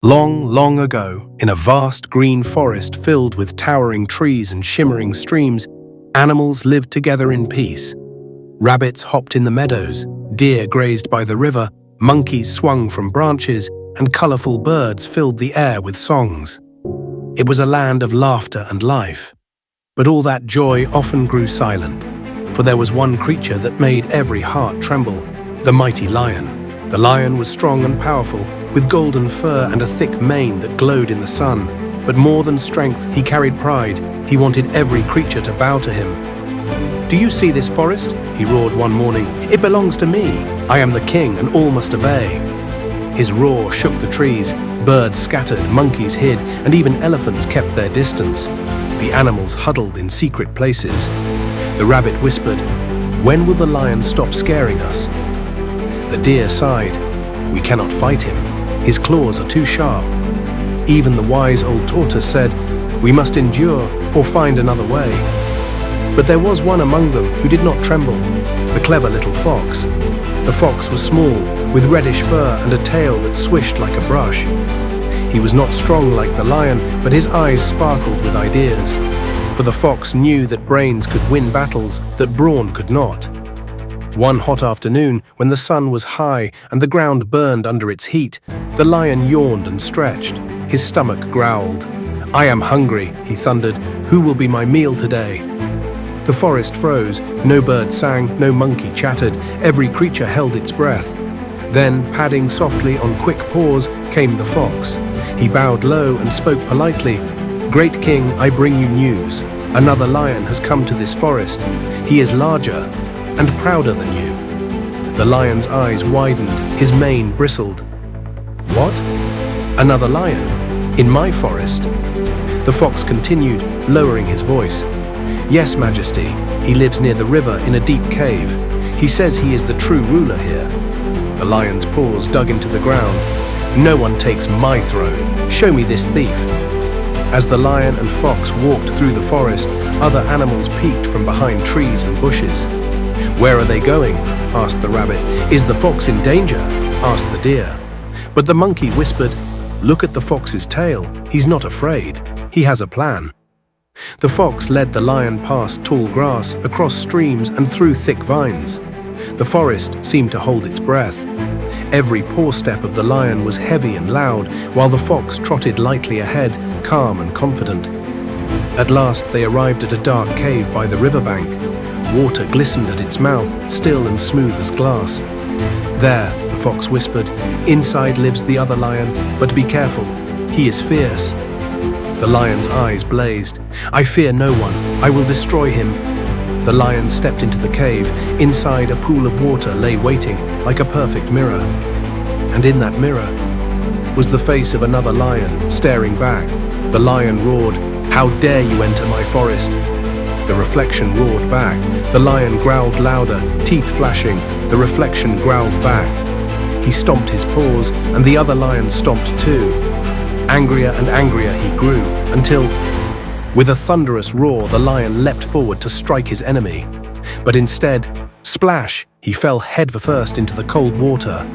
Long, long ago, in a vast green forest filled with towering trees and shimmering streams, animals lived together in peace. Rabbits hopped in the meadows, deer grazed by the river, monkeys swung from branches, and colorful birds filled the air with songs. It was a land of laughter and life. But all that joy often grew silent, for there was one creature that made every heart tremble, the mighty lion. The lion was strong and powerful, with golden fur and a thick mane that glowed in the sun. But more than strength, he carried pride. He wanted every creature to bow to him. "Do you see this forest?" he roared one morning. "It belongs to me. I am the king, and all must obey." His roar shook the trees. Birds scattered, monkeys hid, and even elephants kept their distance. The animals huddled in secret places. The rabbit whispered, "When will the lion stop scaring us?" The deer sighed, "We cannot fight him. His claws are too sharp." Even the wise old tortoise said, "We must endure or find another way." But there was one among them who did not tremble, the clever little fox. The fox was small, with reddish fur and a tail that swished like a brush. He was not strong like the lion, but his eyes sparkled with ideas. For the fox knew that brains could win battles that brawn could not. One hot afternoon, when the sun was high and the ground burned under its heat, the lion yawned and stretched. His stomach growled. "I am hungry," he thundered. "Who will be my meal today?" The forest froze. No bird sang, no monkey chattered. Every creature held its breath. Then, padding softly on quick paws, came the fox. He bowed low and spoke politely. "Great king, I bring you news. Another lion has come to this forest. He is larger and prouder than you." The lion's eyes widened, his mane bristled. "What? Another lion? In my forest?" The fox continued, lowering his voice. "Yes, Majesty. He lives near the river in a deep cave. He says he is the true ruler here." The lion's paws dug into the ground. "No one takes my throne. Show me this thief." As the lion and fox walked through the forest, other animals peeked from behind trees and bushes. "Where are they going?" asked the rabbit. "Is the fox in danger?" asked the deer. But the monkey whispered, "Look at the fox's tail. He's not afraid. He has a plan." The fox led the lion past tall grass, across streams, and through thick vines. The forest seemed to hold its breath. Every paw step of the lion was heavy and loud, while the fox trotted lightly ahead, calm and confident. At last they arrived at a dark cave by the riverbank. Water glistened at its mouth, still and smooth as glass. "There," the fox whispered, "inside lives the other lion, but be careful. He is fierce." The lion's eyes blazed. "I fear no one. I will destroy him." The lion stepped into the cave. Inside, a pool of water lay waiting, like a perfect mirror. And in that mirror was the face of another lion, staring back. The lion roared, "How dare you enter my forest?" The reflection roared back. The lion growled louder, teeth flashing. The reflection growled back. He stomped his paws, and the other lion stomped too. Angrier and angrier he grew, until, with a thunderous roar, the lion leapt forward to strike his enemy. But instead, splash, he fell headfirst into the cold water.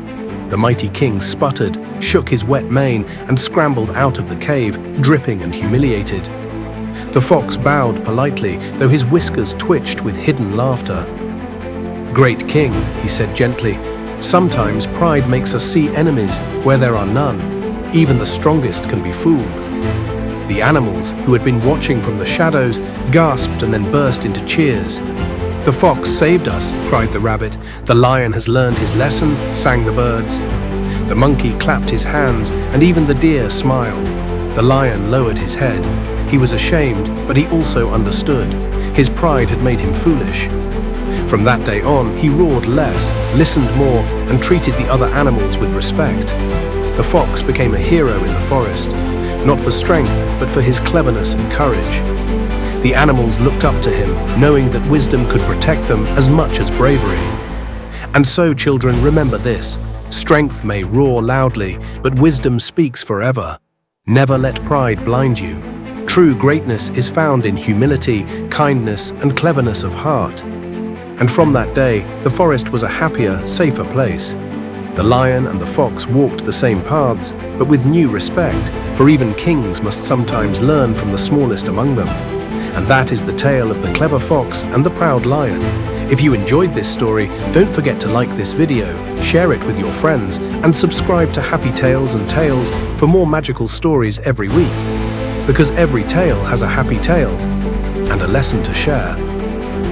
The mighty king sputtered, shook his wet mane, and scrambled out of the cave, dripping and humiliated. The fox bowed politely, though his whiskers twitched with hidden laughter. "Great king," he said gently, "sometimes pride makes us see enemies where there are none. Even the strongest can be fooled." The animals, who had been watching from the shadows, gasped and then burst into cheers. "The fox saved us," cried the rabbit. "The lion has learned his lesson," sang the birds. The monkey clapped his hands, and even the deer smiled. The lion lowered his head. He was ashamed, but he also understood. His pride had made him foolish. From that day on, he roared less, listened more, and treated the other animals with respect. The fox became a hero in the forest, not for strength, but for his cleverness and courage. The animals looked up to him, knowing that wisdom could protect them as much as bravery. And so, children, remember this: strength may roar loudly, but wisdom speaks forever. Never let pride blind you. True greatness is found in humility, kindness, and cleverness of heart. And from that day, the forest was a happier, safer place. The lion and the fox walked the same paths, but with new respect, for even kings must sometimes learn from the smallest among them. And that is the tale of the clever fox and the proud lion. If you enjoyed this story, don't forget to like this video, share it with your friends, and subscribe to Happy Tales and Tales for more magical stories every week. Because every tale has a happy tale and a lesson to share.